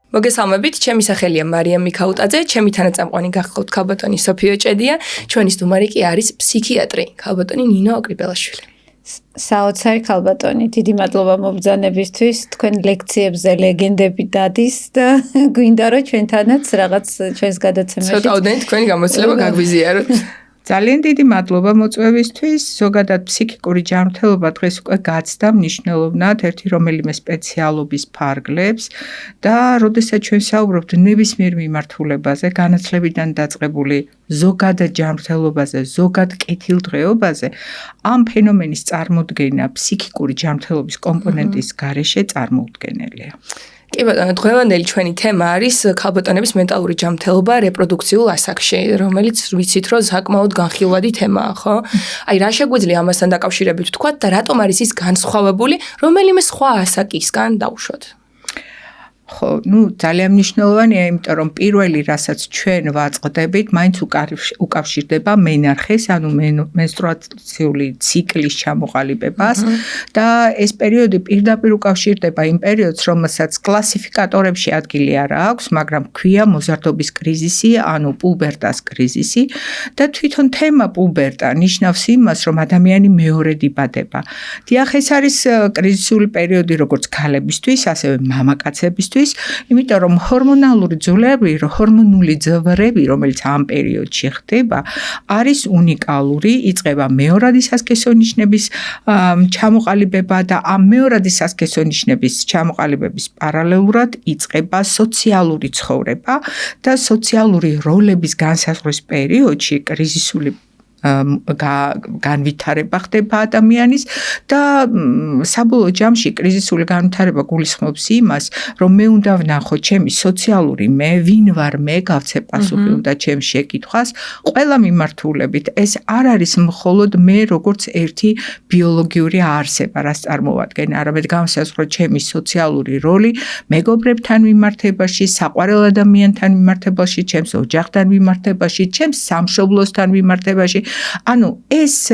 მოგესალმებით, ჩემი სახელია მარიამ მიქაუტაძე, ჩემი თანაწამყვანი გახლავთ ქალბატონი სოფიო ჭედია, ჩვენი სტუმარი კი არის ფსიქიატრი, ქალბატონი ნინო აკრიბელაშვილი. საოცარი ქალბატონი, დიდი მადლობა მობრძანებისთვის, თქვენ ლექციებზე ლეგენდები დადის და გვინდა რომ ჩვენთანაც რაღაც ჩვენს გადაცემაში ცოტაოდენი თქვენი გამოცდილება გაგვიზიაროთ. ძალიან დიდი მადლობა მოწვევისთვის. ზოგადად ფსიქიკური ჯანმრთელობა დღეს უკვე გაცდა მნიშვნელოვნად ერთი რომელიმე სპეციალობის ფარგლებს და როდესაც ჩვენ საუბრობთ ნებისმიერ მიმართულებაზე, განათლებიდან დაწყებული ზოგადად ჯანმრთელობაზე, ზოგად კეთილდღეობაზე, ამ ფენომენის წარმოდგენა ფსიქიკური ჯანმრთელობის კომპონენტის გარეშე წარმოუდგენელია. კი ბატონო, დღევანდელი ჩვენი თემა არის ქალბატონების მენტალური ჯანმრთელობა რეპროდუქციულ ასაკში, რომელიც ვიცით, რომ საკმაოდ განხილვადი თემაა, ხო? აი, რა შეგვიძლია ამასთან დაკავშირებით ვთქვათ და რატომ არის ის განსხვავებული რომელიმე სხვა ასაკისგან დავუშვათ? ხო, ძალიან მნიშვნელოვანია, იმიტომ რომ პირველი, რასაც ჩვენ ვაწყდებით, მაინც უკავშირდება მენარხეს, ანუ მენსტრუაციული ციკლის ჩამოყალიბებას და ეს პერიოდი პირდაპირ უკავშირდება იმ პერიოდს, რომელსაც კლასიფიკატორებში ადგილი არ აქვს, მაგრამ ქვია მოზარდობის კრიზისი, ანუ პუბერტას კრიზისი და თვითონ თემა პუბერტა ნიშნავს იმას, რომ ადამიანი მეორედ იბადება. დიახ, ეს არის კრიზისული პერიოდი როგორც ქალებისთვის, ასევე მამაკაცებისთვის. იმიტომ რომ ჰორმონული ძვრები, რომელიც ამ პერიოდში ხდება, არის უნიკალური, იწყება მეორადი სასქესო ნიშნების ჩამოყალიბება და ამ მეორადი სასქესო ნიშნების ჩამოყალიბების პარალელურად იწყება სოციალური ცხოვრება და სოციალური როლების განსაზღვრის პერიოდში კრიზისული განვითარება ხდება ადამიანის და საბოლოო ჯამში კრიზისული განვითარება გულისხმობს იმას, რომ მე უნდა ვნახო ჩემი სოციალური მე, ვინ ვარ მე, გავცე პასუხი უნდა ჩემს შეკითხვას, ყველა მიმართულებით ეს არ არის მხოლოდ მე როგორც ერთი ბიოლოგიური არსება, რაც წარმოვადგენ, არამედ განსაზღვრო ჩემი სოციალური როლი მეგობრებთან მიმართებაში, საყვარელ ადამიანთან მიმართებაში, ჩემს ოჯახთან მიმართებაში, ჩემს სამშობლოსთან მიმართებაში. ანუ ეს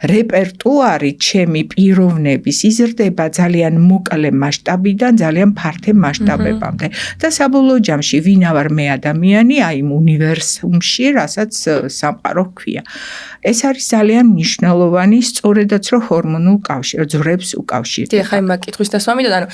რეპერტუარი ჩემი პიროვნების იზრდება ძალიან მოკლე მასშტაბიდან ძალიან ფართე მასშტაბებამდე და საბოლოო ჯამში ვინა ვარ მე ადამიანი აი იმ უნივერსუმში, რასაც სამყარო ჰქვია. ეს არის ძალიან მნიშვნელოვანი, სწორედაც რომ ჰორმონულ ძვრებს უკავშირდება. დიახ, აი მაგ კითხვის დასვამიდან, ანუ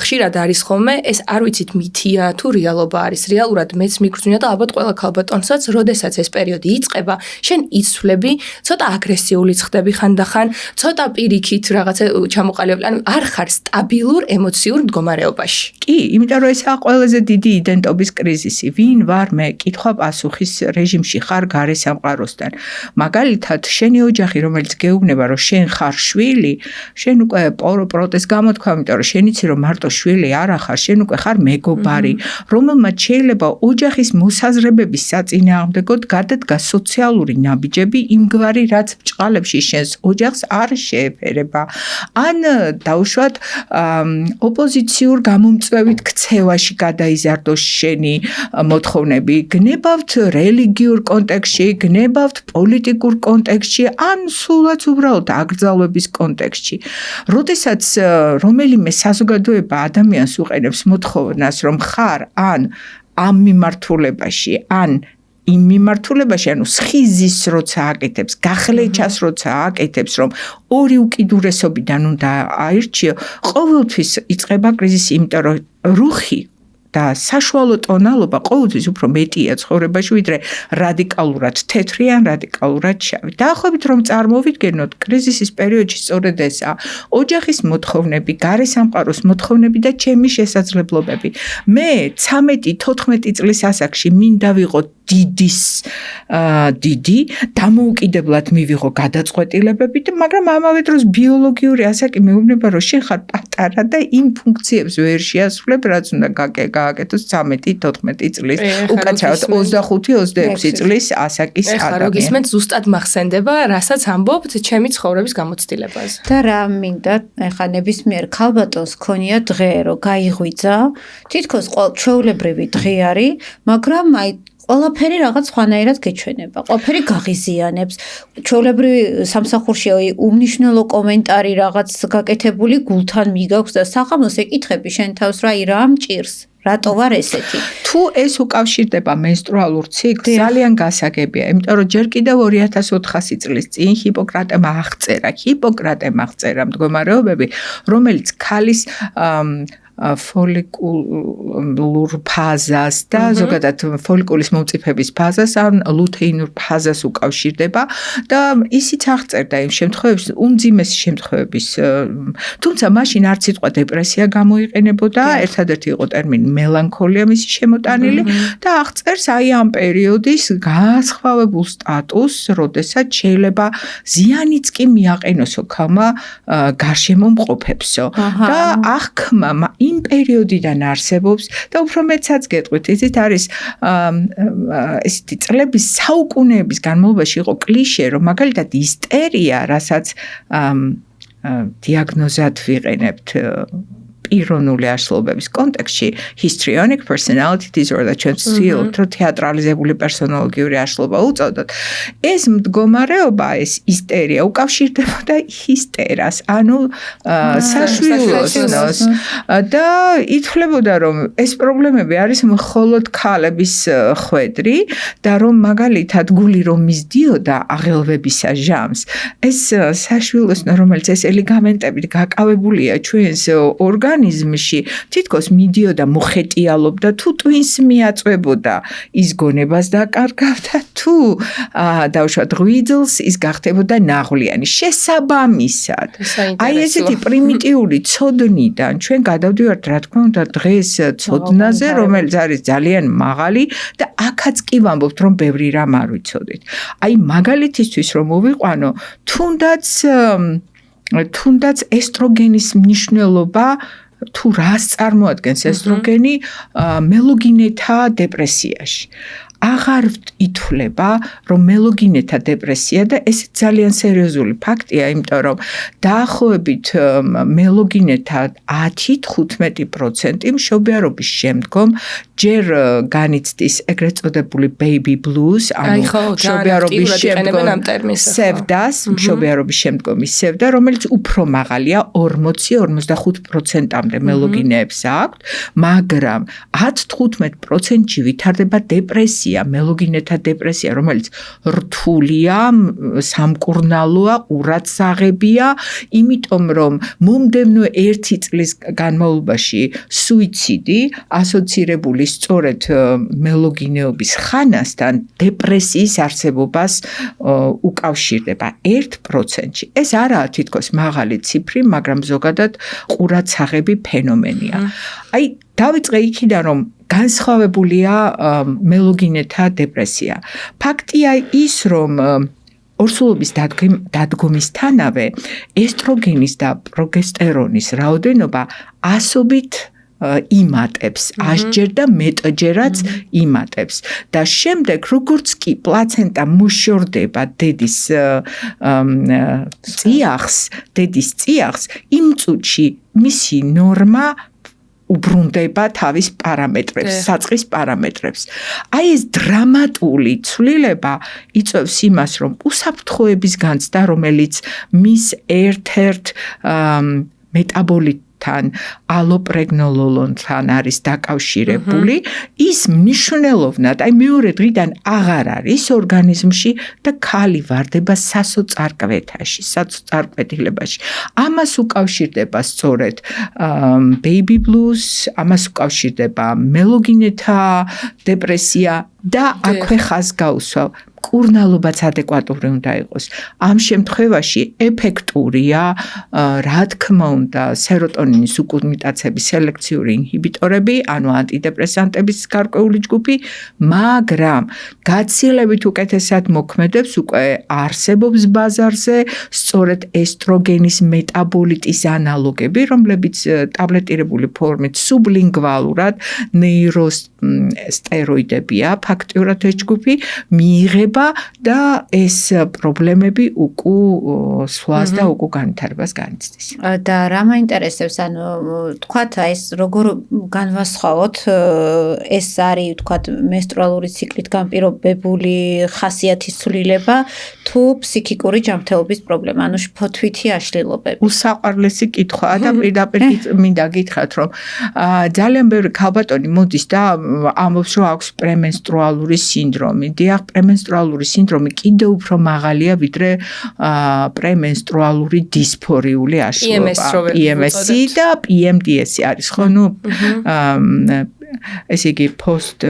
ხშირად არის ხოლმე, ეს არ ვიცით მითია თუ რეალობა არის. რეალურად მეც მიგრძნია და ალბათ ყველა ქალბატონსაც, როდესაც ეს პერიოდი იწყება, შენ იცვლები, ცოტა აგრესიულიც ხდები ხანდახან, ცოტა პირიქით რაღაცა ჩამოყალიბებული, ანუ არ ხარ სტაბილურ ემოციურ მდგომარეობაში. კი, იმიტომ რომ ესაა ყველაზე დიდი იდენტობის კრიზისი. ვინ ვარ მე? კითხვა-პასუხის რეჟიმში ხარ გარე სამყაროსთან. მაგალითად, შენი ოჯახი, რომელიც გეუბნება, რომ შენ ხარ შვილი, შენ უკვე პროტეს გამოთქვა, იმიტომ რომ შენ იცი, რომ მარტო შვილი არ ხარ, შენ უკვე ხარ მეგობარი, რომელმაც შეიძლება ოჯახის მოსაზრებების საწინააღმდეგოდ გადადგა სოციალური ნაბიჯები იმგვარი, რაც ბჭყალებში შენს ოჯახს არ შეეფერება. ან დავუშვათ, ოპოზიციურ გამომწვევით ქცევაში გადაიზარდოს შენი მოთხოვნები, გნებავთ რელიგიურ კონტექსტში, გნებავთ პოლიტიკურ კონტექსტში, ან სულაც უბრალოდ აკრძალვების კონტექსტში. როდესაც რომელიმე საზოგადოება ადამიანს უყენებს მოთხოვნას, რომ ხარ ან ამ მიმართულებაში, ან იმ მიმართულებაში, ანუ სხიზის როცა აკეთებს, გახლეჩას როცა აკეთებს, რომ ორი უკიდურესობიდან უნდა აირჩიო, ყოველთვის იწყება კრიზისი, იმიტომ რომ რუხი და საშუალო ტონალობა ყოველთვის უფრო მეტია ცხოვრებაში, ვიდრე რადიკალურად თეთრი ან რადიკალურად შავი. დაახლოებით რომ წარმოვიდგენოთ, კრიზისის პერიოდში სწორედ ესაა ოჯახის მოთხოვნები, გარე სამყაროს მოთხოვნები და ჩემი შესაძლებლობები. მე 13-14 წლის ასაკში მინდა ვიყო დიდი, დამოუკიდებლად მივიღო გადაწყვეტილებებით, მაგრამ ამავე დროს ბიოლოგიური ასაკი მეუბნება, რომ შენ ხარ პატარა და იმ ფუნქციებს ვერ შეასრულებ, რაც უნდა გააკეთოს 13-14 წლის, უკაცრავად 25-26 წლის ასაკის ადამიანი. ეხლა გისმენთ ზუსტად მახსენდება, რასაც ამბობთ ჩემი ცხოვრების გამოცდილებაზე. და რა მინდა, ეხლა ნებისმიერ ქალბატონს ქონია დღე, რომ გაიღვიძა, თითქოს ჩვეულებრივი დღე არის, მაგრამ აი ყველაფერი რაღაც სხვანაირად გეჩვენება, ყველაფერი გაღიზიანებს. ჩვეულებრივი სამსახურში უმნიშვნელო კომენტარი რაღაც გაკეთებული გულთან მიგაქვს და საღამოს ეკითხები შენ თავს რა მჭირს, რატო ვარ ესეთი? თუ ეს უკავშირდება მენსტრუალურ ციკლს, ძალიან გასაგებია, იმიტომ რომ ჯერ კიდევ 2400 წლის წინ ჰიპოკრატემ აღწერა მდგომარეობები, რომელიც ქალის ფოლიკულურ ფაზას და ზოგადად ფოლიკულის მომწიფების ფაზას ან ლუთეინურ ფაზას უკავშირდება და ისიც აღწერდა იმ შემთხვევებში, უმძიმესი შემთხვევების, თუმცა მაშინ არც სიტყვა დეპრესია გამოიყენებოდა, ერთადერთი იყო ტერმინი მელანქოლია მისი შემოტანილი და აღწერს აი ამ პერიოდის განსხვავებულ სტატუსს, როდესაც შეიძლება ზიანიც კი მიაყენოსო ქალმა გარშემო მყოფებსო და აღქმა იმ პერიოდიდან არსებობს და უფრო მეცაც გეტყვით, იცით არის ესეთი წლების საუკუნეების განმავლობაში იყო კლიშე, რომ მაგალითად ისტერია, რასაც დიაგნოზად ვიყენებთ პიროვნული აშლობების კონტექსტში, histrionic personality disorder, ჩვენც ვცდილობთ, რომ თეატრალიზებული პერსონოლოგიური აშლობა უწოდოთ. ეს მდგომარეობა, ეს ისტერია უკავშირდებოდა ჰისტერას, ანუ საშვილოსნოს და ითვლებოდა, რომ ეს პრობლემები არის მხოლოდ ქალების ხვედრი და რომ მაგალითად გული რომ მისდიოდა აღელვებისა ჟამს, ეს საშვილოსნო, რომელიც ეს ელიგამენტებით გაკავებულია ჩვენს ორგანიზმში, თითქოს მიდიოდა მოხეტიალობდა, თუ ტვინს მიაწვებოდა, ის გონებას დაკარგავდა, თუ დავუშვათ ღვიძლს, ის გახდებოდა ნაღვლიანი. შესაბამისად, აი ესეთი პრიმიტიული ცოდნიდან ჩვენ გადავდივართ, რა თქმა უნდა, დღეს ცოდნაზე, რომელიც არის ძალიან მაღალი და აქაც კი ვამბობთ, რომ ბევრი რამ არ ვიცოდით. აი მაგალითისთვის რომ მოვიყვანო, თუნდაც ესტროგენის მნიშვნელობა თუ რას წარმოადგენს ესტროგენი მელოგინეთა დეპრესიაში. აღარ ითვლება, რომ მელოგინეთა დეპრესია და ეს ძალიან სერიოზული ფაქტია, იმიტომ რომ დაახლოებით მელოგინეთა 10-15% მშობიარობის შემდგომ ჯერ განიცდის ეგრეთ წოდებული baby blues, ანუ მშობიარობის შემდგომ სევდას, მშობიარობის შემდგომის სევდა, რომელიც უფრო მაღალია 40-45%-მდე მელოგინეებს აქვთ, მაგრამ 10-15%-ში ვითარდება დეპრესია. მელოგინეთა დეპრესია, რომელიც რთულია, სამკურნალოა, ყურადსაღებია, იმიტომ რომ მომდევნო 1 წლის განმავლობაში სუიციდი ასოცირებული სწორედ მელოგინეობის ხანასთან დეპრესიის არსებობას უკავშირდება 1%-ში. ეს არაა თითქოს მაღალი ციფრი, მაგრამ ზოგადად ყურადსაღები ფენომენია. აი დავიწყე იქიდან, რომ განსხვავებულია მელოგინეთა დეპრესია. ფაქტია ის, რომ ორსულობის დადგომისთანავე ესტროგენის და პროგესტერონის რაოდენობა ასობით იმატებს, 100-ჯერ და მეტჯერაც იმატებს. და შემდეგ, როგორც კი პლაცენტა მოშორდება დედის წიაღს, იმ წუთში მისი ნორმა უბრუნდება თავის პარამეტრებს, საწყის პარამეტრებს. აი ეს დრამატული ცვლილება იწვევს იმას, რომ უსაფრთხოების განცდა, რომელიც მის ერთ-ერთ მეტაბოლიტ ალოპრეგნოლოლონთან არის დაკავშირებული, ის მნიშვნელოვნად, აი მეორე დღიდან აღარ არის ორგანიზმში და ქალი ვარდება სასოწარკვეთაში, საწარკვეთილებაში. ამას უკავშირდება სწორედ baby blues, ამას უკავშირდება მელოგინეთა დეპრესია და აქვე ხაზს გაუსვავ. კურნალობაც ადეკვატური უნდა იყოს. ამ შემთხვევაში ეფექტურია, რა თქმა უნდა, სეროტონინის უკუნმიტაცების სელექციური ინჰიბიტორები, ანუ ანტიდეპრესანტების გარკვეული ჯგუფი, მაგრამ გაცილებით უკეთესად მოქმედებს უკვე არსებობს ბაზარზე სწორედ ესტროგენის მეტაბოლიტის ანალოგები, რომლებიც ტაბლეტირებული ფორმით სუბლინგვალურად ნეიროსტეროიდებია, ფაქტიურად ეს ჯგუფი მიიღება და ეს პრობლემები სვლას და განვითარებას განიცდის. და რა მაინტერესებს, ანუ თქვათ, ეს როგორ განვასხვაოთ, ეს არის თქვათ მენსტრუალური ციკლით განპირობებული ხასიათის ცვლილება, თუ ფსიქიკური ჯანმრთელობის პრობლემა, ანუ ფოთვითი აშლილობები. უსაყვარლესი კითხვაა და პირდაპირ მინდა გითხრათ, რომ ძალიან ბევრი ქალბატონი მოდის და ამბობს, რომ აქვს პრემენსტრუალური სინდრომი. დიახ, პრემენსტრუალური სინდრომი კიდევ უფრო მაღალია, ვიდრე პრემენსტრუალური დისფორიული აშლილობა. PMS-ი და PMDS-ი არის, ხო? ნუ ესე იგი post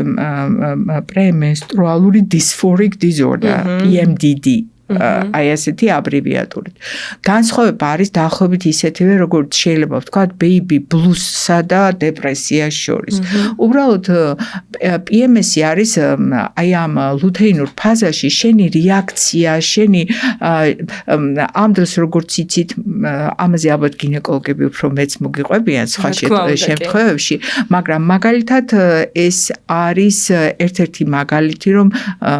premenstrual dysphoric disorder PMDD აი ესეთი აბრევიატურით. განსხვავება არის დაახლოებით ისეთივე, როგორც შეიძლება ვთქვათ baby blues-სა და დეპრესიას შორის. უბრალოდ PMS-ი არის აი ამ ლუთეინურ ფაზაში შენი რეაქცია, შენი ამ დროს როგორც იცით, ამაზე ალბათ გინეკოლოგები უფრო მეც მოგიყვებიან სხვა შემთხვევებში, მაგრამ მაგალითად ეს არის ერთ-ერთი მაგალითი, რომ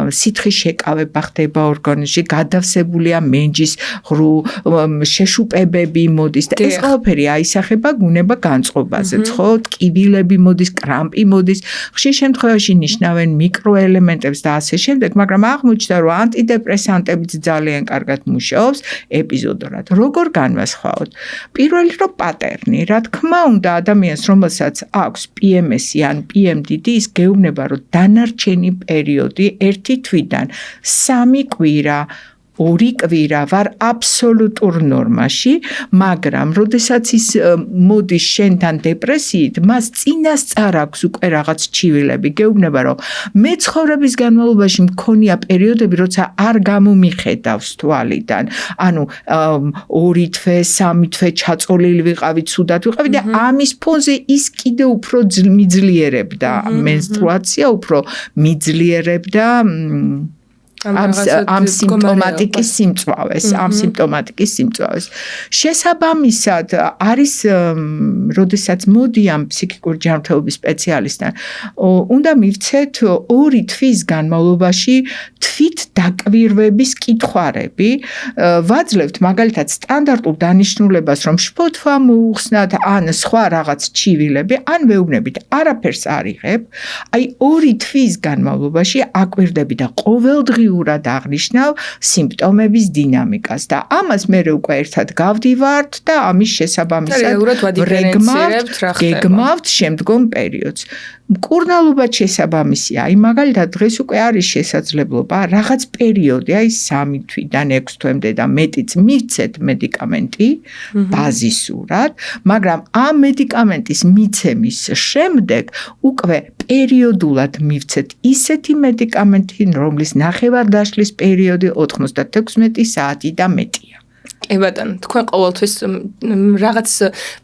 სითხის შეკავება ხდება ორგანიზმში, გადავსებულია მენჯის ღრუ შეშუპებები მოდის და ეს ყველაფერი აისახება გუნება განწყობაზე, ხო? ტკივილები მოდის, კრამპი მოდის, ხშირ შემთხვევაში ნიშნავენ მიკროელემენტებს და ასე შემდეგ, მაგრამ აღმოჩნდა, რომ ანტიდეპრესანტებიც ძალიან კარგად მუშაობს ეპიზოდურად. როგორ განვასხვაოთ? პირველი რომ პატერნი, რა თქმა უნდა, ადამიანს, რომელსაც აქვს PMS-ი ან PMDD, ის გეუბნება, რომ დანარჩენი პერიოდი 1 თვიდან 3 კვირა 2 კვირა ვარ აბსოლუტურ ნორმაში, მაგრამ როდესაც ის მოდის შენთან დეპრესიით, მას წინასწარ აქვს უკვე რაღაც ჩივილები. გეუბნება, რომ მე ცხოვრების განმავლობაში მქონია პერიოდები, როცა არ გამომიხედავს თვალიდან. ანუ 2 თვე, 3 თვე ჩაწოლილი ვიყავი, ცუდად ვიყავი და ამის ფონზე ის კიდე უფრო მიძლიერებდა მენსტრუაცია, უფრო მიძლიერებდა ამ სიმპტომატიკის სიმწვავეს. შესაბამისად არის, როდესაც მოდიან ფსიქიკური ჯანმრთელობის სპეციალისტთან, უნდა მივცეთ 2 თვის განმავლობაში თვით დაკვირვების კითხვარები. ვაძლევთ მაგალითად სტანდარტულ დანიშნულებას, რომ შფოთვა მოუხსნათ ან სხვა რაღაც ჩივილები, ან ვეუბნებით, არაფერს არ იღებ. აი 2 თვის განმავლობაში აკვირდები და ყოველდღიურად აღნიშნავ სიმპტომების დინამიკას და ამას მე უკვე ერთად გავდივართ და ამის შესაბამისად გეგმავთ შემდგომ პერიოდს. მკურნალობაც შესაბამისია. აი მაგალითად დღეს უკვე არის შესაძლებლობა რაღაც პერიოდი, აი 3 თვიდან 6 თვემდე და მეტიც მივცეთ მედიკამენტი ბაზისურად, მაგრამ ამ მედიკამენტის მიცემის შემდეგ უკვე პერიოდულად მივცეთ ისეთი მედიკამენტი, რომლის ნახევარდაშლის პერიოდი 96 საათი და მეტია. კი ბატონო, თქვენ ყოველთვის რაღაც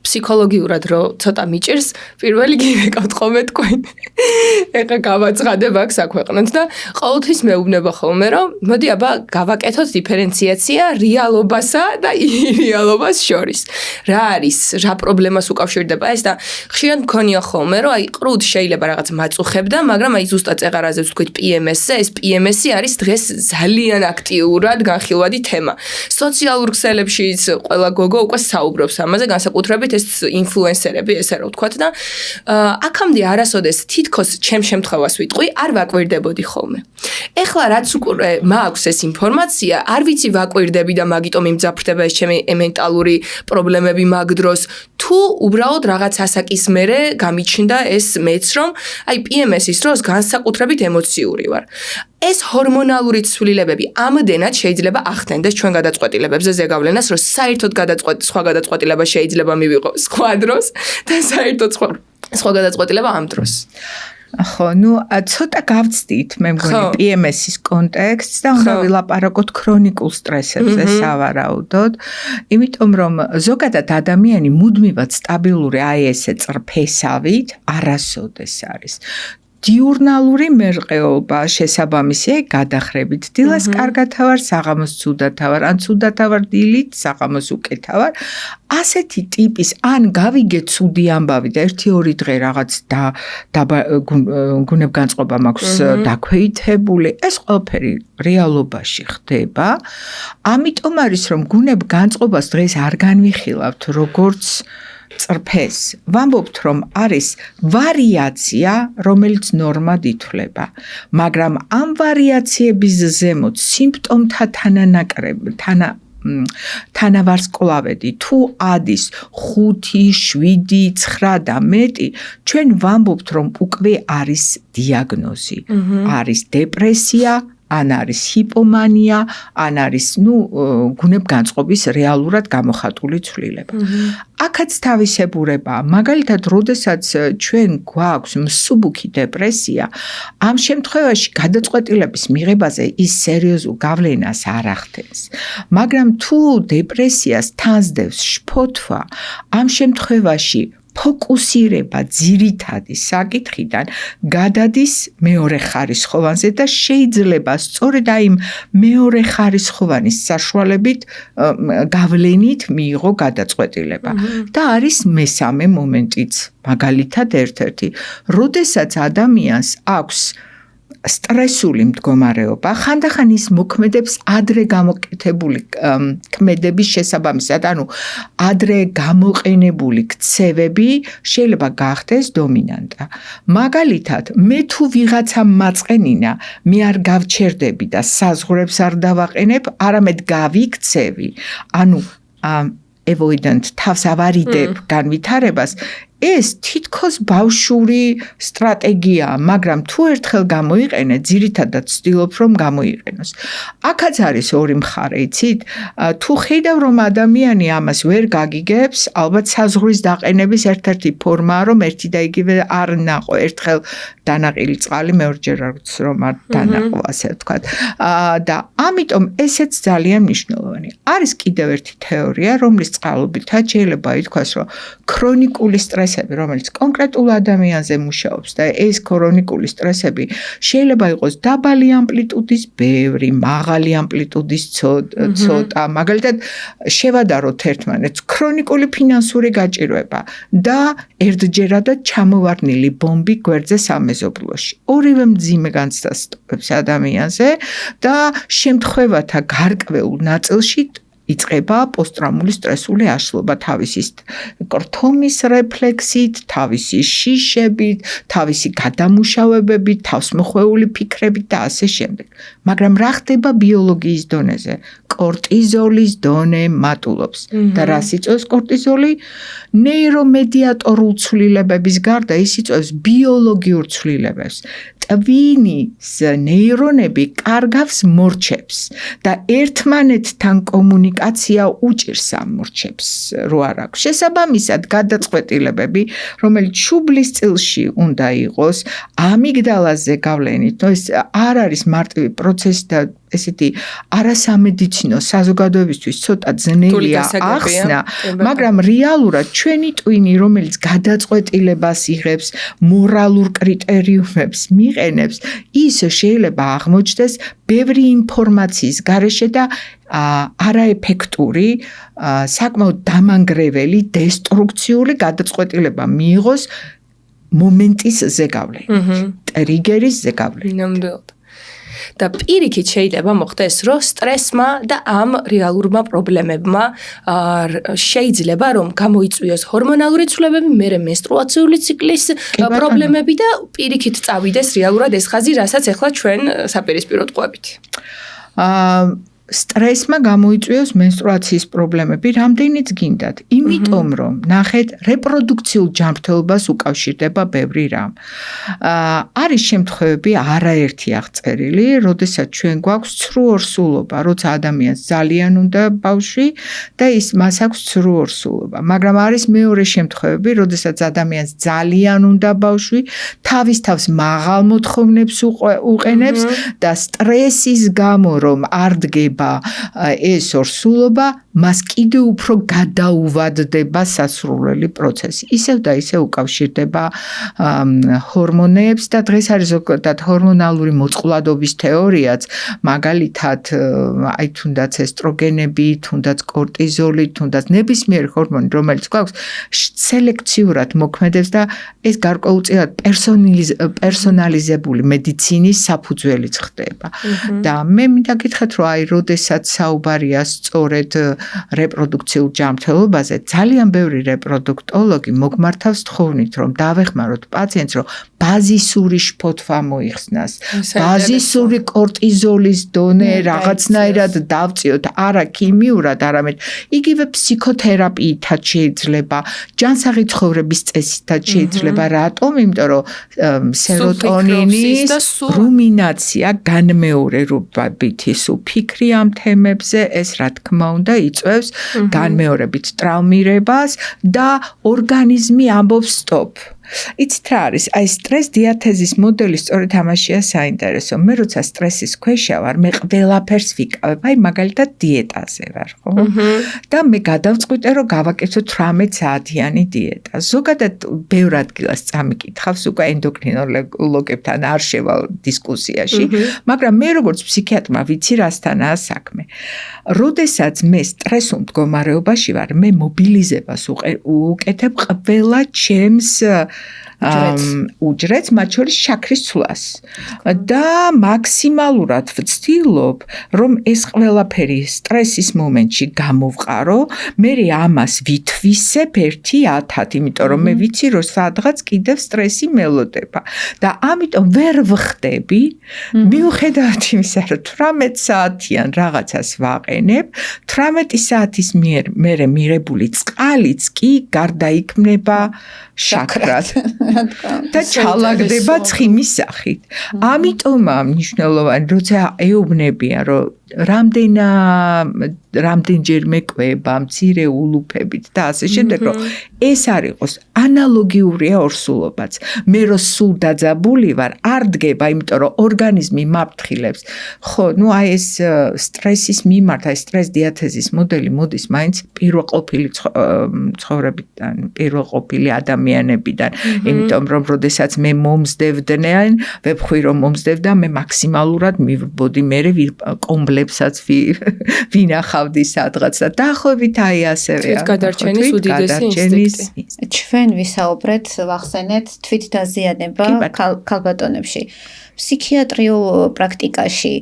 ფსიქოლოგიურად რო ცოტა მიჭირს, პირველი გინეკავთ ხოლმე თქვენ. ეხა გავაცხადება აქ საქვეყნოთ და ყოველთვის მეუბნება ხოლმე, რომ მოდი აბა გავაკეთოთ დიფერენციაცია რეალობასა და ირეალობას შორის. რა არის, რა პრობლემას უკავშირდება ეს და ხშირად მქონია ხოლმე, რომ აი ყრუდ შეიძლება რაღაც მაწუხებდა, მაგრამ აი ზუსტად ეყარაზე ვთქვით PMS-ზე, ეს PMS-ი არის დღეს ძალიან აქტიურად განხილვადი თემა. სოციალურ ქსელებშიც ყველა გოგო უკვე საუბრობს ამაზე, განსაკუთრებით ეს ინფლუენსერები, ესე რომ ვთქვათ და აქამდე არასოდეს თითქოს ჩემ შემთხვევას ვიტყვი, არ ვაკვირდებოდი ხოლმე. ეხლა რაც უკვე მაქვს ეს ინფორმაცია, არ ვიცი ვაკვირდები და მაგიტომ იმძაფრდება ეს ჩემი მენტალური პრობლემები მაგ დროს, თუ უბრალოდ რაღაც ასაკის მერე გამიჩნდა ეს მეც, რომ აი PMS-ის დროს განსაკუთრებით ემოციური ვარ. ეს ჰორმონალური ცვლილებები ამდენად შეიძლება ახდენდეს ჩვენ გადაწყვეტილებებზე ზეგავლენას, რომ საერთოდ სხვა გადაწყვეტილება შეიძლება მივიღო სხვა დროს და საერთოდ სხვა გადაწყვეტილება ამ დროს. ხო, ნუ ცოტა გავცდით მე მგონი PMS-ის კონტექსტს და უნდა ვილაპარაკოთ ქრონიკულ სტრესებზე სავარაუდოდ, იმიტომ რომ ზოგადად ადამიანი მუდმივად სტაბილური აი ესე წრფესავით არასოდეს არის. დიურნალური მერყეობა შესაბამისია გადახრებით. დილას კარგად ვარ, საღამოს ცუდად ვარ, ან ცუდად ვარ დილით, საღამოს უკეთა ვარ. ასეთი ტიპის ან გავიგე ცუდი ამბავი და 1-2 დღე რაღაც გუნებგანწყობა მაქვს დაქვეითებული, ეს ყველაფერი რეალობაში ხდება. ამიტომ არის რომ გუნებგანწყობას დღეს არ განვიხილავთ როგორც წრფეს ვამბობთ, რომ არის ვარიაცია, რომელიც ნორმად ითვლება, მაგრამ ამ ვარიაციების ზემოთ სიმპტომთა თანავარსკვლავედი თუ ადის 5, 7, 9 და მეტი, ჩვენ ვამბობთ, რომ უკვე არის დიაგნოზი. არის დეპრესია, ან არის ჰიპომანია, ან არის, გუნებგანწყობის რეალურად გამოხატული ცვლილება. აქაც თავისებურებაა. მაგალითად, როდესაც ჩვენ გვაქვს მსუბუქი დეპრესია, ამ შემთხვევაში გადაწყვეტილების მიღებაზე ის სერიოზულ გავლენას არ ახდენს. მაგრამ თუ დეპრესიას თანსდევს შფოთვა, ამ შემთხვევაში ფოკუსირება ძირითადი საკითხიდან გადადის მეორე ხარისხოვანზე და შეიძლება სწორედ აი მეორე ხარისხოვანის საშუალებით გავლენით მიიღო გადაწყვეტილება. და არის მესამე მომენტიც, მაგალითად ერთ-ერთი, როდესაც ადამიანს აქვს სტრესული მდგომარეობა, ხანდახან ის მოქმედებს ადრე გამოკეთებული ქმედების შესაბამისად, ანუ ადრე გამოყენებული ქცევები შეიძლება გახდეს დომინანტა. მაგალითად, მე თუ ვიღაცა მაწყენინა, მე არ გავჩერდები და საზღვრებს არ დავაყენებ, არამედ გავიქცევი. ანუ avoidant თავს ავარიდებ განვითარებას, ეს თითქოს ბავშვური სტრატეგიაა, მაგრამ თუ ერთხელ გამოიყენე, ძირითადად ვცდილობ, რომ გამოიყენოს. აქაც არის ორი მხარე, იცით? თუ ხედავ, რომ ადამიანი ამას ვერ გაგიგებს, ალბათ საზღვრის დაყენების ერთ-ერთი ფორმაა, რომ ერთი და იგივე არ ნაყო, ერთხელ დანაყილი წყალი მეორჯერ რომ არ დანაყო, ასე ვთქვათ. და ამიტომ ესეც ძალიან მნიშვნელოვანი. არის კიდევ ერთი თეორია, რომლის წყალობითაც შეიძლება ითქვას, რომ ქრონიკული სტრესები, რომელიც კონკრეტულ ადამიანზე მუშაობს და ეს ქრონიკული სტრესები შეიძლება იყოს დაბალი ამპლიტუდის ბევრი, მაღალი ამპლიტუდის ცოტა, მაგალითად შევადაროთ ერთმანეთს ქრონიკული ფინანსური გაჭირვება და ერთჯერადად ჩამოვარდნილი ბომბი გვერდზე სამეზობლოში. ორივე მძიმე განცდას ტოვებს ადამიანზე და შემთხვევათა გარკვეულ ნაწილში იწყება პოსტტრაუმული სტრესული აშლობა თავისი კრთომის რეფლექსით, თავისი შიშებით, თავისი გადამუშავებებით, თავსმოხვეული ფიქრებით და ასე შემდეგ. მაგრამ რა ხდება ბიოლოგიის დონეზე? კორტიზოლის დონე მატულობს. და რას იწვევს კორტიზოლი? ნეირომედიატორულ ცვლილებების გარდა ის იწვევს ბიოლოგიურ ცვლილებებს. ტვინის ნეირონები კარგავს მორჩებს და ერთმანეთთან კომუნიკაცია უჭირს ამ მორჩებს, რო არ აქვს. შესაბამისად, გადაწყვეტილებები, რომელიც შუბლის წილში უნდა იყოს, ამიგდალაზე გავლენით, ეს არ არის მარტივი პროცესი და ესეთი არასამედიცინო საზოგადოებისთვის ცოტა ძნელია ახსნა, მაგრამ რეალურად ჩვენი ტვინი, რომელიც გადაწყვეტილებას იღებს, მორალურ კრიტერიუმებს მიყენებს, ის შეიძლება აღმოჩნდეს ბევრი ინფორმაციის გარეშე და არაეფექტური, საკმაოდ დამანგრეველი, დესტრუქციული გადაწყვეტილება მიიღოს მომენტის ზეგავლენით, ტრიგერის ზეგავლენით. ნამდვილად. და პირიქით შეიძლება მოხდეს, რომ სტრესმა და ამ რეალურმა პრობლემებმა შეიძლება რომ გამოიწვიოს ჰორმონალური ცვლილებები, მერე მენსტრუაციული ციკლის პრობლემები და პირიქით წავიდეს რეალურად ეს ხაზი, რასაც ახლა ჩვენ საპირისპიროდ ყვებით. სტრესმა გამოიწვიოს მენსტრუაციის პრობლემები, რამდენიც გინდათ, იმიტომ რომ ნახეთ, რეპროდუქციულ ჯანმრთელობას უკავშირდება ბევრი რამ. არის შემთხვევები არაერთი აღწერილი, როდესაც ჩვენ გვაქვს ცრუ ორსულობა, როცა ადამიანს ძალიან უნდა ბავშვი და მას აქვს ცრუ ორსულობა, მაგრამ არის მეორე შემთხვევები, როდესაც ადამიანს ძალიან უნდა ბავშვი, თავის თავს მაღალ მოთხოვნებს უყენებს და სტრესის გამო რომ არ დგება ეს ორსულობა, მას კიდევ უფრო გადაუვადდება სასურველი პროცესი. ისევ და ისევ უკავშირდება ჰორმონებს და დღეს არის ზოგადად ჰორმონალური მოწყვლადობის თეორიაც, მაგალითად, აი თუნდაც ესტროგენები, თუნდაც კორტიზოლი, თუნდაც ნებისმიერი ჰორმონი, რომელიც გვაქვს, სელექციურად მოქმედებს და ეს გარკვეულწილად პერსონალიზებული მედიცინის საფუძველიც ხდება. და მე მინდა გითხრათ, რომ აი როდესაც საუბარია სწორედ რეპროდუქციულ ჯანმრთელობაზე, ძალიან ბევრი რეპროდუქტოლოგი მოგმართავს თხოვნით, რომ დავეხმაროთ პაციენტს, რომ ბაზისური შფოთვა მოიხსნას, ბაზისური კორტიზოლის დონე რაღაცნაირად დავწიოთ, არა ქიმიურად, არამედ იგივე ფსიქოთერაპიითაც შეიძლება, ჯანსაღი ცხოვრების წესითაც შეიძლება, რატომ? იმიტომ რომ სეროტონინის რუმინაცია განმეორებითი სუფიქრი ამ თემებზე, ეს რა თქმა უნდა იწვევს განმეორებით ტრაუმირებას და ორგანიზმი ამბობს სტოპ. იცით რა არის? აი სტრეს დიათეზის მოდელი სწორედ ამაშია საინტერესო. მე როცა სტრესის ქვეშა ვარ, მე ყველაფერს ვიკავებ, აი მაგალითად დიეტაზე ვარ, ხო? და მე გადავწყვიტე, რომ გავაკეთო 18 საათიანი დიეტა. ზოგადად ბევრ ადგილას წამიკითხავს, უკვე ენდოკრინოლოგებთან არ შევალ დისკუსიაში, მაგრამ მე როგორც ფსიქიატრმა ვიცი რასთანაა საქმე. როდესაც მე სტრესულ მდგომარეობაში ვარ, მე მობილიზებას უკეთებ ყველა ჩემს უჯრედს, მათ შორის შაქრის ცვლას და მაქსიმალურად ვცდილობ, რომ ეს ყველაფერი სტრესის მომენტში გამოვყარო, მე ამას ვითვისებ 1-10, იმიტომ რომ მე ვიცი, რომ სადღაც კიდევ სტრესი მელოდება და ამიტომ ვერ ვხდები, მიუხედავად იმისა, რომ 18 საათიან რაღაცას ვაყენებ, 18 საათის მერე მიღებული წყალიც კი გარდაიქმნება შაქრად და ჩალაგდება ცხიმის სახით. ამიტომაა მნიშვნელოვანი, როცა ეუბნებიან, რომ რამდენჯერ მეკვება მცირე ულუფებით და ასე შემდეგ, რომ ეს არ იყოს ანალოგიურია ორსულობაც. მე რო სულ დაძაბული ვარ, არ დგება, იმიტომ რომ ორგანიზმი მაფრთხილებს. ხო, ნუ აი ეს სტრესის მიმართ, აი სტრეს დიათეზის მოდელი მოდის მაინც პირველყოფილი ცხოვრებიდან, პირველყოფილი ადამიანებიდან, იმიტომ რომ როდესაც მე მომზდევდნენ, ვებხვი რომ მომზდევ და მე მაქსიმალურად მივბოდი, მე კომბლებსაც ვინახავდი სადღაც და დაახლოებით აი ასევეა. გადარჩენის უდიდესი ინსტინქტი. ჩვენ ვისაუბრეთ, ვახსენეთ თვითდაზიანება ქალბატონებში. ფსიქიატრიულ პრაქტიკაში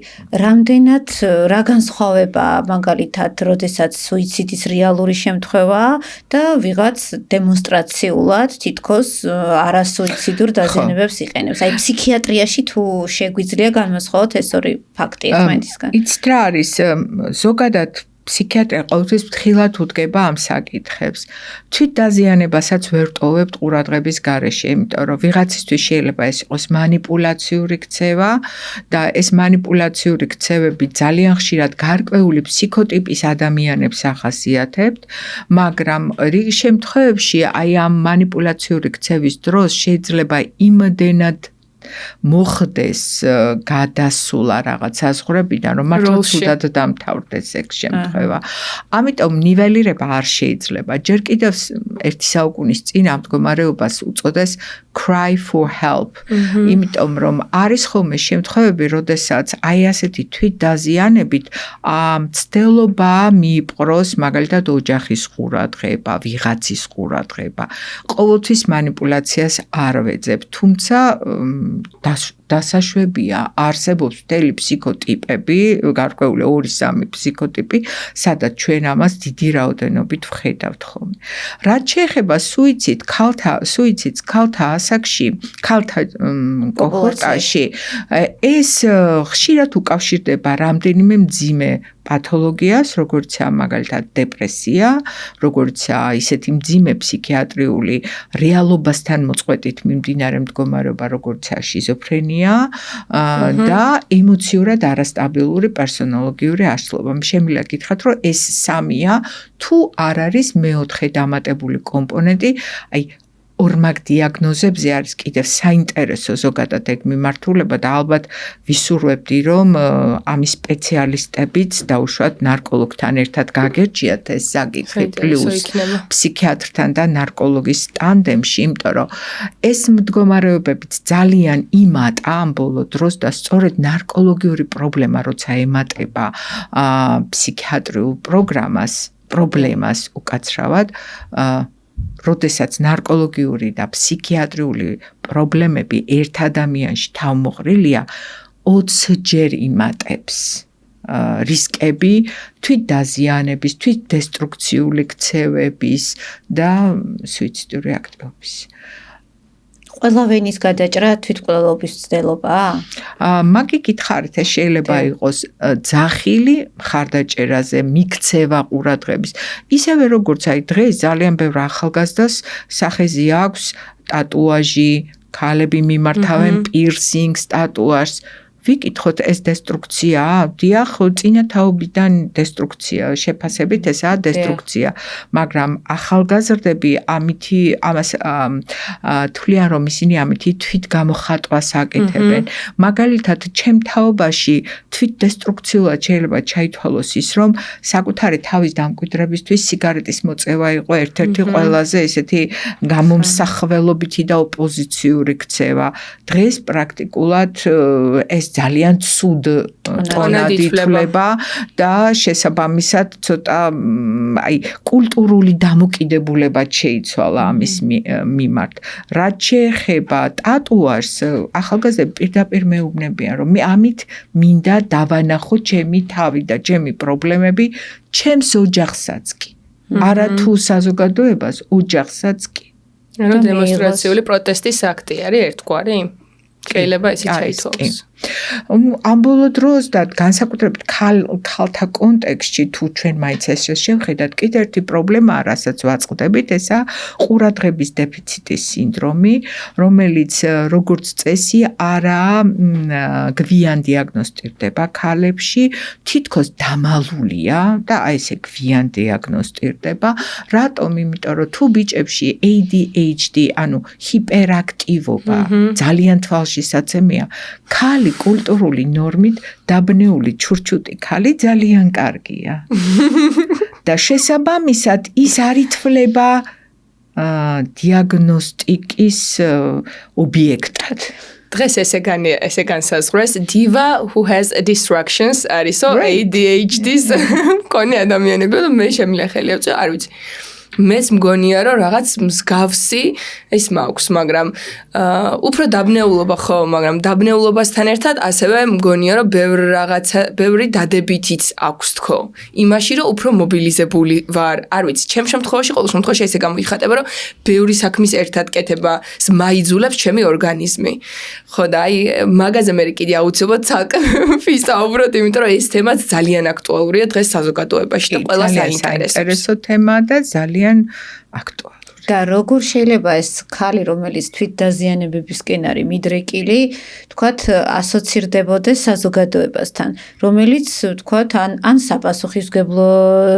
რამდენად რა განსხვავება მაგალითად, როდესაც სუიციდის რეალური შემთხვევაა და ვიღაც დემონსტრაციულად თითქოს არასუიციდურ დაზიანებებს იყენებს. აი ფსიქიატრიაში თუ შეგვიძლია განვასხვაოთ ეს ორი ფაქტი ერთმანეთისგან. იცით რა არის, ზოგადად ფსიქიატრია ყოველთვის ფრთხილად უდგება ამ საკითხებს. თვითდაზიანებასაც ვერ ტოვებთ ყურადღების გარეშე, იმიტომ რომ ვიღაცისთვის შეიძლება ეს იყოს მანიპულაციური ქცევა და ეს მანიპულაციური ქცევები ძალიან ხშირად გარკვეული ფსიქოტიპის ადამიანებს ახასიათებთ, მაგრამ რიგ შემთხვევებში აი ამ მანიპულაციური ქცევის დროს შეიძლება იმდენად მოხდეს გადასულა რაღაც საზღვრებიდან, რომ მართლა ცუდად დამთავრდეს ეგ შემთხვევა. ამიტომ ნიველირება არ შეიძლება. ჯერ კიდევ ერთი საუკუნის წინ ამ მდგომარეობას უწოდეს cry for help. იმიტომ რომ არის ხოლმე შემთხვევები, როდესაც აი ასეთი თვითდაზიანებით მცდელობა მიიპყროს მაგალითად ოჯახის ყურადღება, ვიღაცის ყურადღება. ყოველთვის მანიპულაციას არ ვეძებ, თუმცა დასაშვებია, არსებობს მთელი ფსიქოტიპები, გარკვეული 2-3 ფსიქოტიპი, სადაც ჩვენ ამას დიდი რაოდენობით ვხედავთ ხოლმე. რაც შეეხება სუიციდს ქალთა ასაკში, ქალთა კოჰორტაში, ეს ხშირად უკავშირდება რამდენიმე მძიმე პათოლოგიას, როგორიცაა მაგალითად დეპრესია, როგორიცაა ისეთი მძიმე ფსიქიატრიული რეალობასთან მოწყვეტით მიმდინარე მდგომარეობა, როგორიცაა შიზოფრენია და ემოციურად არასტაბილური პერსონოლოგიური აშლილობა. შემიძლია გითხრათ, რომ ეს სამია თუ არ არის მეოთხე დამატებული კომპონენტი, აი ორმაგ დიაგნოზებზე არის კიდევ საინტერესო ზოგადად ეგ მიმართულება და ალბათ ვისურვებდი, რომ ამის სპეციალისტებიც დაუშვათ ნარკოლოგთან ერთად გაგერჯიათ ეს საკითხი პლუს ფსიქიატრთან და ნარკოლოგის ტანდემში, იმიტომ რომ ეს მდგომარეობებიც ძალიან იმატა ამ ბოლო დროს და სწორედ ნარკოლოგიური პრობლემა როცა ემატება ფსიქიატრიულ პრობლემას უკაცრავად როდესაც ნარკოლოგიური და ფსიქიატრიული პრობლემები ერთ ადამიანში თავმოყრილია 20 ჯერ იმატებს რისკები თვითდაზიანების, თვითდესტრუქციული ქცევების და სუიციდური აქტივობის. ყველა ვენის გადაჭრა თვითმკვლელობის ცდილობაა? მაგი გითხარით, ეს შეიძლება იყოს ძახილი მხარდაჭერაზე, მიქცევა ყურადღების. ისევე როგორც დღეს ძალიან ბევრ ახალგაზრდას სახეზე აქვს ტატუაჟი, ქალები მიმართავენ პირსინგს, ტატუაჟს. ვიკითხოთ ეს დესტრუქციაა? დიახ, წინათაობიდან დესტრუქცია, შეფასებით ესაა დესტრუქცია, მაგრამ ახალგაზრდები ამას თვლიან, რომ ისინი ამითი თვითგამოხატვას აკეთებენ. მაგალითად, ჩემ თაობაში თვითდესტრუქციულად შეიძლება ჩაითვალოს ის, რომ საკუთარი თავის დამკვიდრებისთვის სიგარეტის მოწევა იყო ერთ-ერთი ყველაზე ესეთი გამომსახველობითი და ოპოზიციური ქცევა. დღეს პრაქტიკულად ეს ძალიან ცუდ ტონად ითვლება და შესაბამისად ცოტა კულტურული დამოკიდებულება შეიცვალა ამის მიმართ. რაც შეეხება ტატუაჟს, ახალგაზრდები პირდაპირ მეუბნებიან, რომ მე ამით მინდა დავანახო ჩემი თავი და ჩემი პრობლემები ჩემს ოჯახსაც კი. არა თუ საზოგადოებას, ოჯახსაც კი. ანუ დემონსტრაციული პროტესტის აქტი არის ერთგვარი? შეიძლება ისიც შეიცვალოს. ამ ბოლო დროს და განსაკუთრებით ქალთა კონტექსტში თუ ჩვენ მაინც ეს შევხედათ, კიდევ ერთი პრობლემაა, რასაც ვაწყდებით, ესაა ყურადღების დეფიციტის სინდრომი, რომელიც როგორც წესი არაა გვიან დიაგნოსტირდება ქალებში, თითქოს დამალულია და აი ესე გვიან დიაგნოსტირდება. რატომ? იმიტომ რომ თუ ბიჭებში ADHD, ანუ ჰიპერაქტივობა ძალიან თვალშისაცემია, ქალი კულტურული ნორმით დაბნეული ჩურჩუტი ქალი ძალიან კარგია. და შესაბამისად ის არ ითვლება დიაგნოსტიკის ობიექტად. დღეს ესე განსაზღვრეს diva who has distractions არისო ADHD-ს მქონე ადამიანები და მე შემიძლია ხელი ავწევ, არ ვიცი. მეც მგონია რომ რაღაც მსგავსი ის მაქვს, მაგრამ უფრო დაბნეულობა ხო, მაგრამ დაბნეულობასთან ერთად ასევე მგონია რომ ბევრი დადებითიც აქვს თქო. იმაში რომ უფრო მობილიზებული ვარ, არ ვიცი, ჩემ შემთხვევაში ყოველ შემთხვევაში ესე გამოიხატება, რომ ბევრი საქმის ერთად კეთებას მაიძულებს ჩემი ორგანიზმი. ხო და აი მაგაზე მე კიდე აუცილებლად ცალკე ვისაუბროთ, იმიტომ რომ ეს თემაც ძალიან აქტუალურია დღეს საზოგადოებაში და ყველას აინტერესებს. საინტერესო თემაა და ძალიან აქტუალური. და როგორ შეიძლება ეს ქალი, რომელიც თვითდაზიანებებისკენ არის მიდრეკილი, თქვათ, ასოცირდებოდეს საზოგადოებასთან, რომელიც თქვათ, ან საპასუხისმგებლო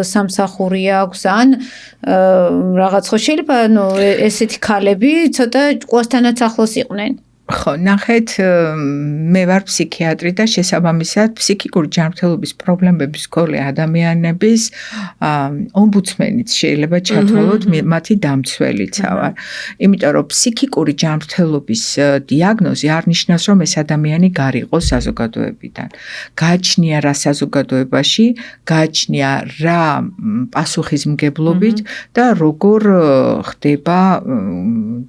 სამსახური აქვს, ან რაღაც ხო შეიძლება, ესეთი ქალები ცოტა ჭკუასთანაც ახლოს იყვნენ. ხო, ნახეთ, მე ვარ ფსიქიატრი და შესაბამისად ფსიქიკური ჯანმრთელობის პრობლემების მქონე ადამიანების ომბუდსმენიც შეიძლება ჩათვალოთ, მათი დამცველიც ვარ. იმიტომ რომ ფსიქიკური ჯანმრთელობის დიაგნოზი არ ნიშნავს, რომ ეს ადამიანი გარიყო საზოგადოებიდან. გააჩნია რა საზოგადოებაში, გააჩნია რა პასუხისმგებლობით და როგორ ხდება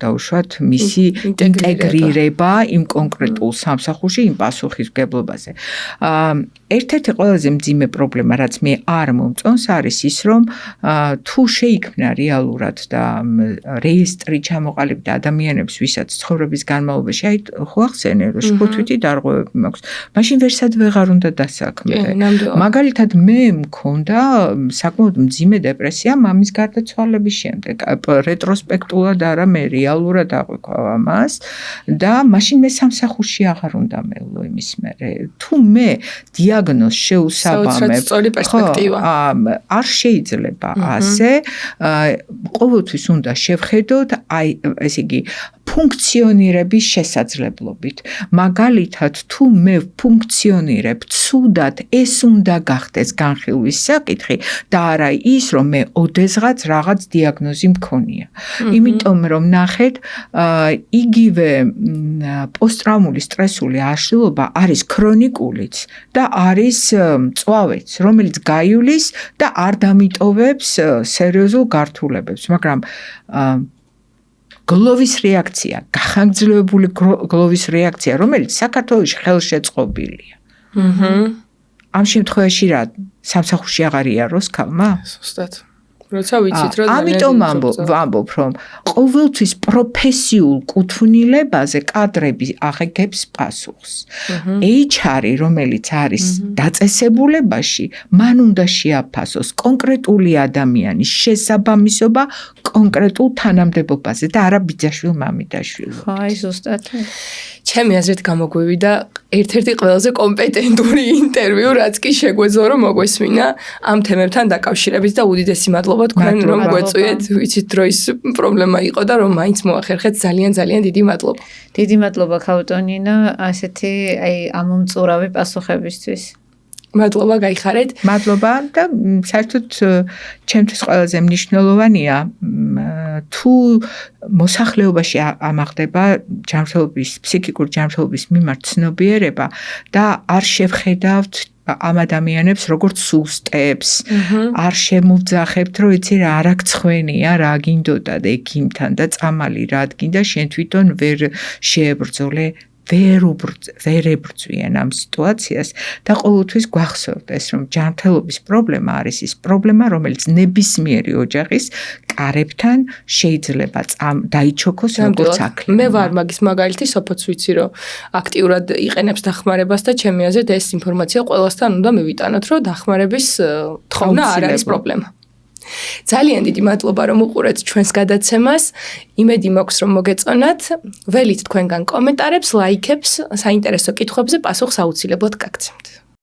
დაუშვათ მისი ინტეგრირება იმ კონკრეტულ სამსახურში, იმ პასუხისმგებლობაზე. ერთ-ერთი ყველაზე მძიმე პრობლემა, რაც მე არ მომწონს, არის ის, რომ თუ შეიქმნა რეალურად და რეესტრი ჩამოყალიბდა ადამიანებს, ვისაც ცხოვრების განმავლობაში, აი ხო ახსენე, რომ შფოთვითი დარღვევები მაქვს, მაშინ ვერსად ვეღარ უნდა დასაქმდე. მაგალითად, მე მქონდა საკმაოდ მძიმე დეპრესია მამის გარდაცვალების შემდეგ. რეტროსპექტულად არა, მე რეალურად აღვიქვავ ამას და მაშინ მე სამსახურში აღარ უნდა მევლო იმის მერე. თუ მე დიაგნოზს შეუსაბამებ, არ შეიძლება ასე, ყოველთვის უნდა შევხედოთ, აი ესე იგი ფუნქციონირების შესაძლებლობით. მაგალითად, თუ მე ფუნქციონირებ ცუდად, ეს უნდა გახდეს განხილვის საკითხი და არა ის, რომ მე ოდესღაც რაღაც დიაგნოზი მქონია. იმიტომ რომ ნახეთ, იგივე პოსტტრაუმული სტრესული აშლილობა არის ქრონიკულიც და არის მწვავეც, რომელიც გაივლის და არ დამიტოვებს სერიოზულ გართულებებს, მაგრამ გლოვის რეაქცია, გახანგრძლივებული გლოვის რეაქცია, რომელიც საქართველოში ხელშეწყობილია. ამ შემთხვევაში რა სამსახურში აღარ იაროს ქალმა? ზუსტად. როცა ვიცით რომ ამიტომ ვამბობ რომ ყოველთვის პროფესიულ კუთვნილებაზე კადრები აღგებს პასუხს. HR-ი რომელიც არის დაწესებულებაში, მან უნდა შეაფასოს კონკრეტული ადამიანის შესაბამისობა კონკრეტულ თანამდებობაზე და არა ბიძაშვილ მამიდაშვილ. აი ზუსტად. ჩემი აზრით გამოგვივიდა ერთ-ერთი ყველაზე კომპეტენტური ინტერვიუ, რაც კი შეგვეძლო რომ მოგვესმინა ამ თემებთან დაკავშირებით და უდიდესი მადლობა თქვენ რომ გვეწვიეთ, ვიცით დროის პრობლემა იყო და რომ მაინც მოახერხეთ ძალიან დიდი მადლობა. დიდი მადლობა ქაუტონინა, ასეთი ამომწურავი პასუხებისთვის. მადლობა, გაიხარეთ. მადლობა და საერთოდ ჩემთვის ყველაზე მნიშვნელოვანია თუ მოსახლეობაში ამაღდება ჯანმრთელობის, ფსიქიკური ჯანმრთელობის მიმართ ცნობიერება და არ შევხედავთ ამ ადამიანებს როგორც სუსტებს, არ შემოვძახებთ, რომ იცი რა არაქცხვენია, რა გინდოდა და ექიმთან და წამალი რა გინდა, შენ თვითონ ვერ შეებრძოლე ვერ ებრძვიან ამ სიტუაციას და ყოველთვის გვახსოვდეს, რომ ჯანმრთელობის პრობლემა არის ის პრობლემა, რომელიც ნებისმიერი ოჯახის კარებთან შეიძლება დაიჩოქოს როგორც აკლია. მე ვარ მაგის მაგალითი, სოფოც ვიცი, რომ აქტიურად იყენებს დახმარებას და ჩემი აზრით ეს ინფორმაცია ყველასთან უნდა მივიტანოთ, რომ დახმარების თხოვნა არ არის პრობლემა. ძალიან დიდი მადლობა რომ უყურეთ ჩვენს გადაცემას. იმედი მაქვს რომ მოგეწონათ. ველით თქვენგან კომენტარებს, ლაიქებს, საინტერესო კითხვებზე პასუხს აუცილებლად გაგცემთ.